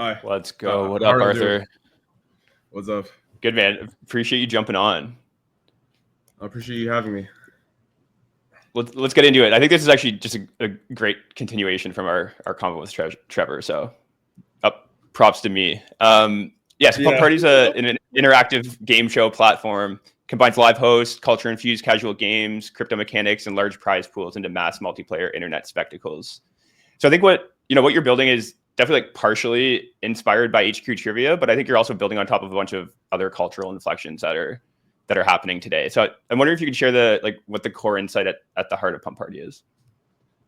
Hi. Let's go. What How up, are you Arthur? doing? What's up? Good, man. Appreciate you jumping on. I appreciate you having me. Let's get into it. I think this is actually just a great continuation from our convo with Trevor. So, props to me. So Pump Yeah. Party's an interactive game show platform. Combines live hosts, culture-infused casual games, crypto mechanics, and large prize pools into mass multiplayer internet spectacles. So I think what you're building is definitely like partially inspired by HQ Trivia, but I think you're also building on top of a bunch of other cultural inflections that are happening today. So I'm wondering if you could share what the core insight at the heart of Pump Party is.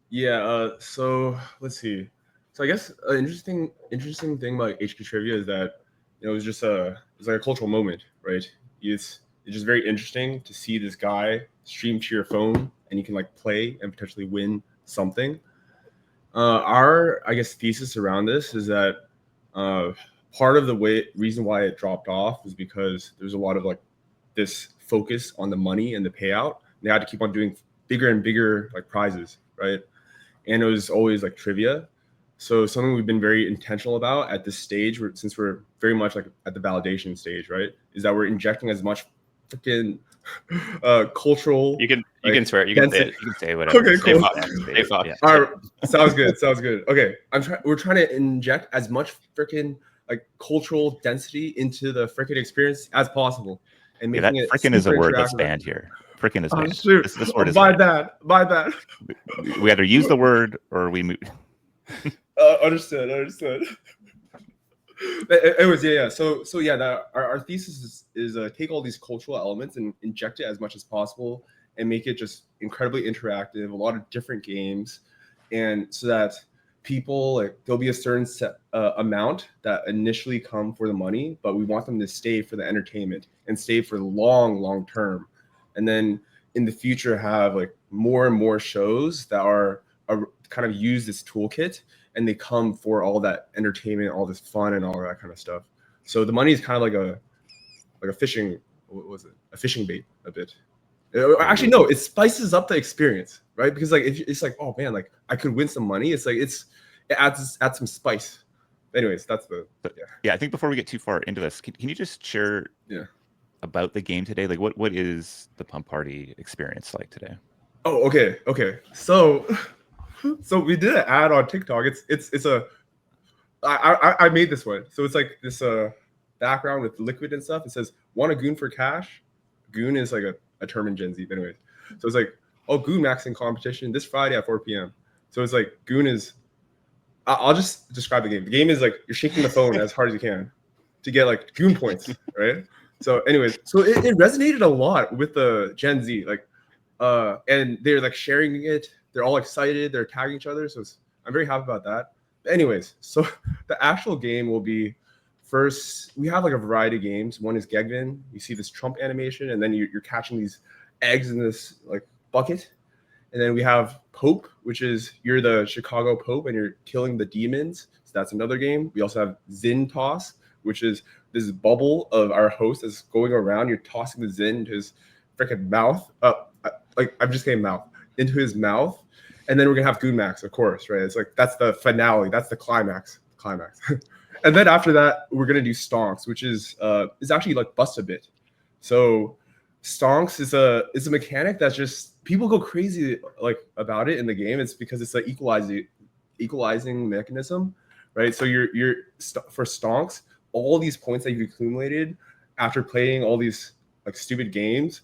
Yeah. So let's see. So I guess an interesting thing about HQ Trivia is that it was like a cultural moment, right? It's just very interesting to see this guy stream to your phone and you can like play and potentially win something. Our I guess thesis around this is that part of the reason why it dropped off is because there's a lot of like this focus on the money and the payout. They had to keep on doing bigger and bigger like prizes, right? And it was always like trivia. So something we've been very intentional about at this stage, since we're very much like at the validation stage, right, is that we're injecting as much freaking cultural. You can swear. You can say it. You can say whatever. Okay, Stay cool. fucked. Yeah. All right, sounds good. Okay, we're trying to inject as much freaking like cultural density into the freaking experience as possible, and making that it freaking is a word that's interactive. banned here. Freaking is Oh banned. shoot! This word is Buy banned. that. We either use the word or we move. Understood. Anyways, yeah. So our thesis is take all these cultural elements and inject it as much as possible and make it just incredibly interactive, a lot of different games, and so that people like there'll be a certain set amount that initially come for the money, but we want them to stay for the entertainment and stay for the long term, and then in the future have like more and more shows that are kind of use this toolkit and they come for all that entertainment, all this fun and all that kind of stuff. So the money is kind of like a fishing, what was it? A fishing bait a bit. Actually, no, it spices up the experience, right? Because like it's like, oh man, like I could win some money. It's like it adds some spice. Anyways, that's I think before we get too far into this, can you just share about the game today? Like what is the Pump Party experience like today? Oh, okay. So we did an ad on TikTok. I made this one. So it's like this background with liquid and stuff. It says, "Want a goon for cash?" Goon is like a term in Gen Z, but anyways. So it's like, oh, goon maxing competition this Friday at 4 p.m. So it's like goon is. I'll just describe the game. The game is like you're shaking the phone as hard as you can to get like goon points, right? So anyways, so it resonated a lot with the Gen Z, like, and they're like sharing it. They're all excited. They're tagging each other. So I'm very happy about that. But anyways, so the actual game will be first. We have like a variety of games. One is Gegvin. You see this Trump animation, and then you're catching these eggs in this like bucket. And then we have Pope, which is you're the Chicago Pope and you're killing the demons. So that's another game. We also have Zin Toss, which is this bubble of our host that's going around. You're tossing the Zin into his freaking mouth. I'm just saying mouth. Into his mouth, and then we're gonna have Goon Max, of course, right? It's like that's the finale, that's the climax. And then after that, we're gonna do Stonks, which is actually like Bust a Bit. So Stonks is a mechanic that's just people go crazy like about it in the game. It's because it's an equalizing mechanism, right? So you're for Stonks, all these points that you've accumulated after playing all these like stupid games.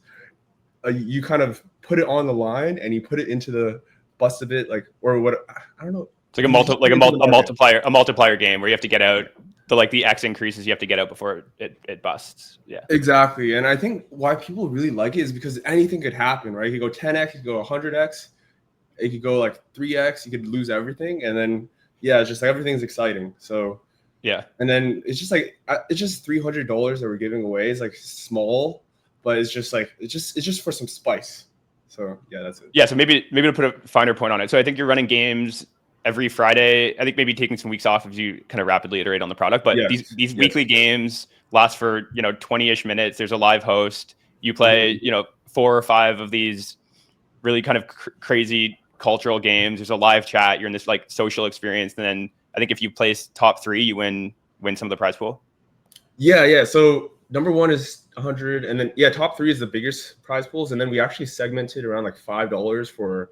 You kind of put it on the line and you put it into the Bust a Bit, like, or what, I don't know. It's like a multiplier game where you have to get out the X increases you have to get out before it busts. Yeah, exactly. And I think why people really like it is because anything could happen, right? You could go 10x, you could go 100x, it could go like 3x, you could lose everything, and then it's just like everything's exciting. So yeah, and then it's just $300 that we're giving away. It's like small, but it's just for some spice. So that's it. Yeah, so maybe to put a finer point on it. So I think you're running games every Friday. I think maybe taking some weeks off as you kind of rapidly iterate on the product. But these weekly games last for 20-ish minutes. There's a live host. You play 4 or 5 of these really kind of crazy cultural games. There's a live chat. You're in this like social experience, and then I think if you place top 3, you win some of the prize pool. Yeah. So number 1 is 100, and then top 3 is the biggest prize pools, and then we actually segmented around like $5 for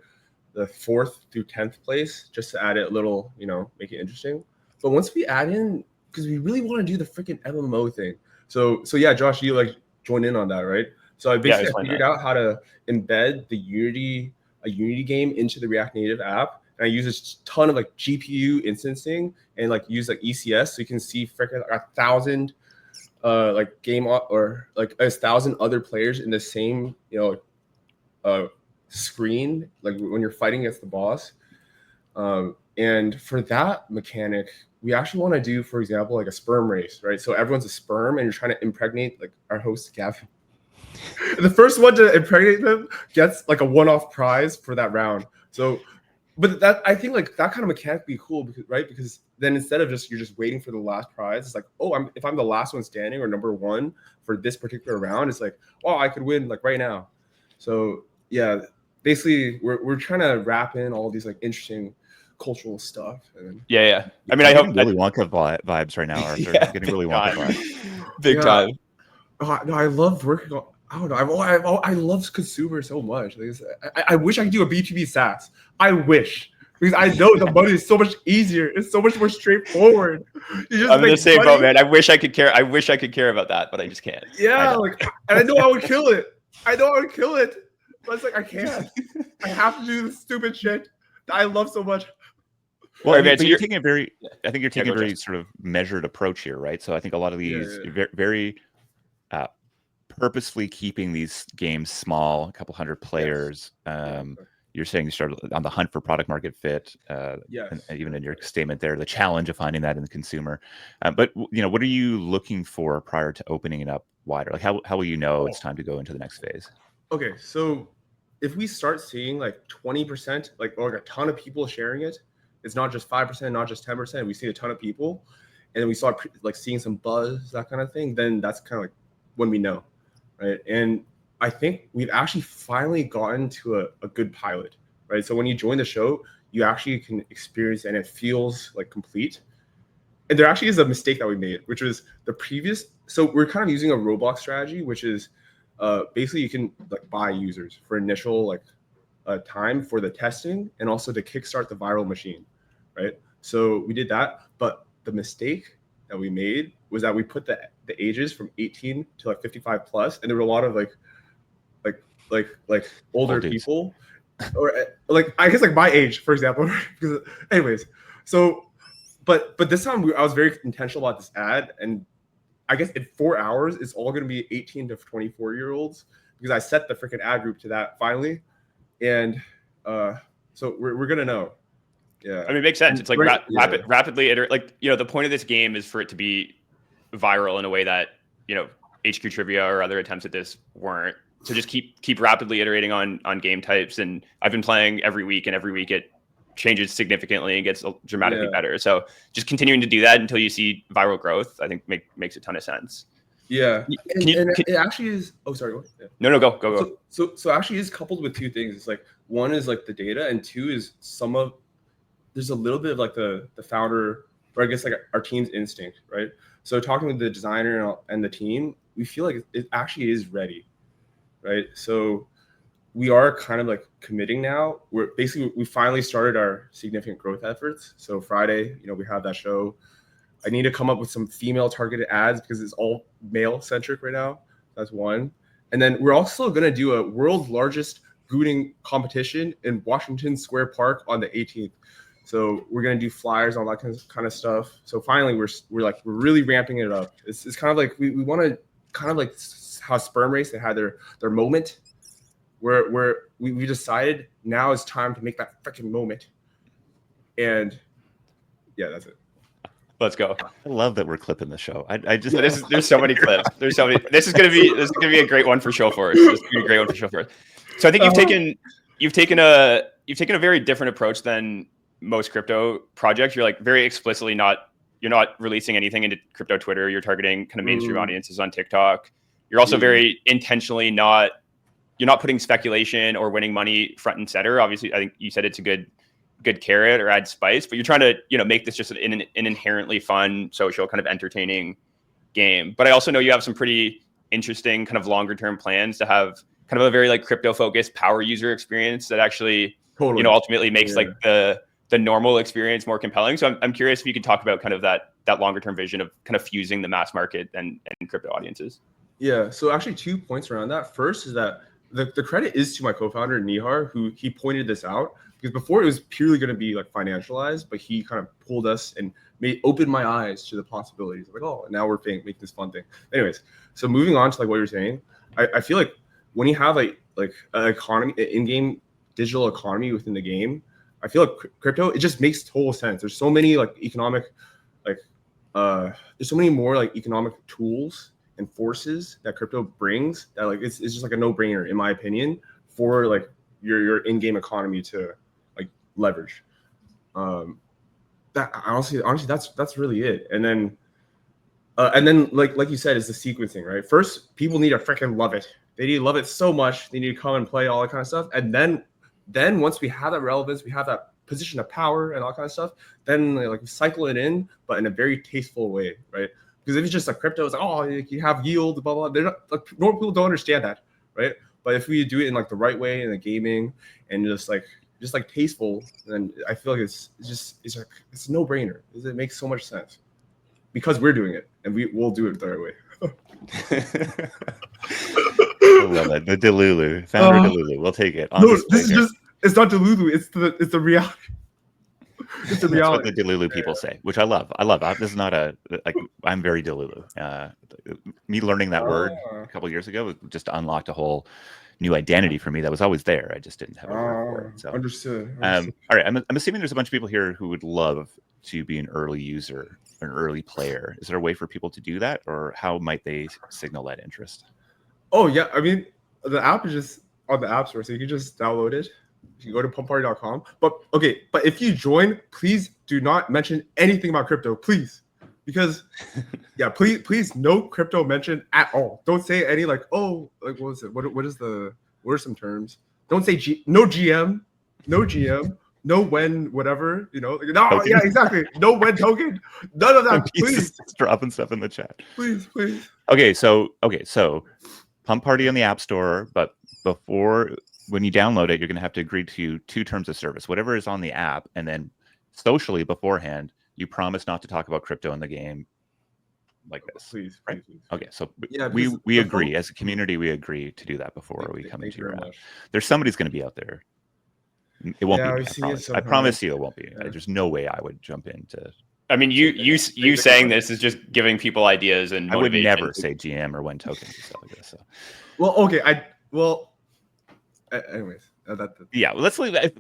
the 4th through 10th place, just to add it a little, make it interesting. But once we add in, because we really want to do the freaking MMO thing. So yeah, Josh, you like join in on that, right? So I figured out how to embed a Unity game into the React Native app. And I use a ton of like GPU instancing and like use like ECS, so you can see freaking 1,000 like game or like 1,000 other players in the same screen, like when you're fighting against the boss. And for that mechanic, we actually want to do, for example, like a sperm race, right? So everyone's a sperm, and you're trying to impregnate like our host Gavin. The first one to impregnate them gets like a one-off prize for that round. So, but that, I think like that kind of mechanic would be cool, because then instead of you're just waiting for the last prize, it's like, oh, if I'm the last one standing or number 1 for this particular round, it's like, oh, I could win like right now. So yeah, basically we're trying to wrap in all these like interesting cultural stuff. And yeah. I mean, I hope Willy Wonka vibes right now, Arthur. Yeah, getting Willy Wonka vibes. Big time. Oh, no, I love working on. I don't know. I love consumer so much. I wish I could do a B2B SaaS. I wish, because I know the money is so much easier. It's so much more straightforward. I'm in the same boat, man. I wish I could care about that, but I just can't. Yeah, and I know I would kill it. But it's like I can't. I have to do this stupid shit that I love so much. Well, but you're taking a very sort of measured approach here, right? So I think a lot of these very purposefully keeping these games small, a couple hundred players. You're saying you started on the hunt for product market fit. And even in your statement there, the challenge of finding that in the consumer. But what are you looking for prior to opening it up wider? Like how will you know it's time to go into the next phase? Okay, so if we start seeing like 20%, or a ton of people sharing it, it's not just 5%, not just 10%. We see a ton of people, and then we start seeing some buzz, that kind of thing. Then that's kind of like when we know, right? And I think we've actually finally gotten to a good pilot, right? So when you join the show, you actually can experience, and it feels like complete. And there actually is a mistake that we made, which was the previous. So we're kind of using a Roblox strategy, which is basically you can buy users for initial time for the testing, and also to kickstart the viral machine, right? So we did that, but the mistake that we made was that we put the ages from 18 to 55 plus, and there were a lot of older people, or I guess my age, for example. Because anyways, so but this time I was very intentional about this ad, and I guess in 4 hours it's all going to be 18 to 24-year-olds, because I set the freaking ad group to that finally. And so we're gonna know. Yeah, I mean, it makes sense. It's like rapidly iterate. The point of this game is for it to be viral in a way that HQ Trivia or other attempts at this weren't. So just keep rapidly iterating on game types. And I've been playing every week, and every week it changes significantly and gets dramatically better. So just continuing to do that until you see viral growth, I think makes a ton of sense. Yeah, it actually is. Oh, sorry. Go. Yeah. No, go. So actually is coupled with 2 things. It's one is the data, and 2 is there's a little bit of the founder, or I guess our team's instinct, right? So talking with the designer and the team, we feel like it actually is ready, right? So we are kind of committing now. We finally started our significant growth efforts. So Friday, we have that show. I need to come up with some female targeted ads, because it's all male centric right now. That's one. And then we're also going to do a world's largest gooning competition in Washington Square Park on the 18th. So we're going to do flyers, all that kind of stuff. So finally we're really ramping it up. It's kind of we want to kind of how Sperm Race, they had their moment where we decided now is time to make that freaking moment. And yeah, that's it. Let's go. I love that we're clipping the show. There's so many clips. There's so many. This is gonna be a great one for show for us. This is gonna be a great one for show for us. So I think you've taken a very different approach than most crypto projects. You're very explicitly you're not releasing anything into crypto Twitter. You're targeting kind of mainstream audiences on TikTok. You're also very intentionally you're not putting speculation or winning money front and center. Obviously, I think you said it's a good good carrot or add spice, but you're trying to, make this just an inherently fun, social, kind of entertaining game. But I also know you have some pretty interesting kind of longer term plans to have kind of a very like crypto focused power user experience that actually, ultimately makes like the normal experience more compelling. So I'm curious if you could talk about kind of that longer term vision of kind of fusing the mass market and crypto audiences. Yeah. So actually 2 points around that. First is that the credit is to my co-founder Nihar, who he pointed this out, because before it was purely going to be like financialized, but he kind of pulled us and opened my eyes to the possibilities. Like, oh, now we're making this fun thing. Anyways, so moving on to like what you're saying, I feel like when you have like an economy, an in-game digital economy within the game, I feel like crypto, it just makes total sense. There's so many like economic, like there's so many more like economic tools and forces that crypto brings that like it's just like a no-brainer in my opinion for like your in-game economy to like leverage. That honestly that's really it. And then like you said, is the sequencing, right? First, people need to freaking love it. They need to love it so much. They need to come and play all that kind of stuff. And then once we have that relevance, we have that position of power and all that kind of stuff, then like cycle it in, but in a very tasteful way, right? Because if it's just like crypto, it's like, oh, you have yield, blah, blah. They're not, like, normal people don't understand that, right? But if we do it in like the right way in the gaming and just like tasteful, then I feel like it's a no-brainer. It makes so much sense because we're doing it and we'll do it the right way. I love it. The Delulu, founder Delulu. We'll take it. No, this is just, it's not Delulu. It's the reality. It's the reality. That's what the Delulu people say, which I love. This is not I'm very Delulu. Me learning that word a couple of years ago just unlocked a whole new identity for me that was always there. I just didn't have a word for it. So understood. All right. I'm assuming there's a bunch of people here who would love to be an early user, an early player. Is there a way for people to do that, or how might they signal that interest? Oh yeah, I mean the app is just on the App Store, so you can just download it. You can go to pumpparty.com. But if you join, please do not mention anything about crypto, please, because please no crypto mention at all. Don't say any like, oh, like what is it? What are some terms? Don't say no GM, no when wataver, no, yeah, exactly, no when token, none of that, please. Dropping stuff in the chat, please. Okay, so Pump Party on the App Store, but when you download it, you're going to have to agree to 2 terms of service, whatever is on the app, and then socially beforehand, you promise not to talk about crypto in the game like this. Please, right? Please. Okay, so we agree as a community, we agree to do that before we come into your app. There's somebody's going to be out there. It won't be. I promise you, it won't be. Yeah. There's no way I would jump into. I mean, you saying this is just giving people ideas and motivation. I would never say GM or when tokens and stuff like this. So. Well, okay, anyways, yeah, let's leave that.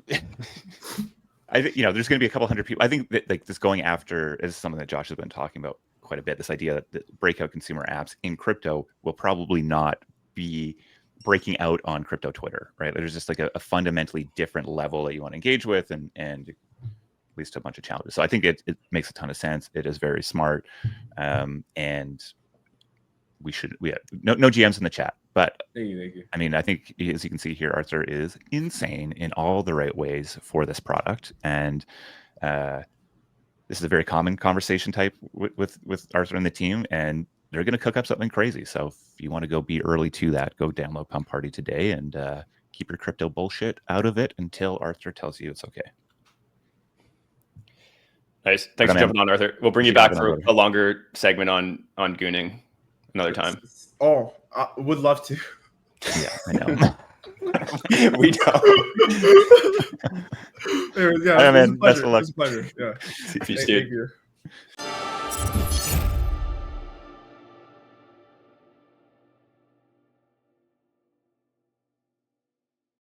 I think there's going to be a couple hundred people. I think that like this going after is something that Josh has been talking about quite a bit. This idea that breakout consumer apps in crypto will probably not be breaking out on crypto Twitter, right? There's just like a fundamentally different level that you want to engage with, and leads to a bunch of challenges. So I think it makes a ton of sense. It is very smart, and we have no GMs in the chat. But thank you. I mean, I think as you can see here, Arthur is insane in all the right ways for this product, and this is a very common conversation type with Arthur and the team, and they're going to cook up something crazy. So if you want to go be early to that, go download Pump Party today and keep your crypto bullshit out of it until Arthur tells you it's okay. Nice. Thanks for jumping on, Arthur. We'll bring you back for a longer segment on gooning another time. Oh, I would love to. Yeah, I know. We don't. Yeah, man. Best of luck. It was a pleasure. Yeah. Thank you.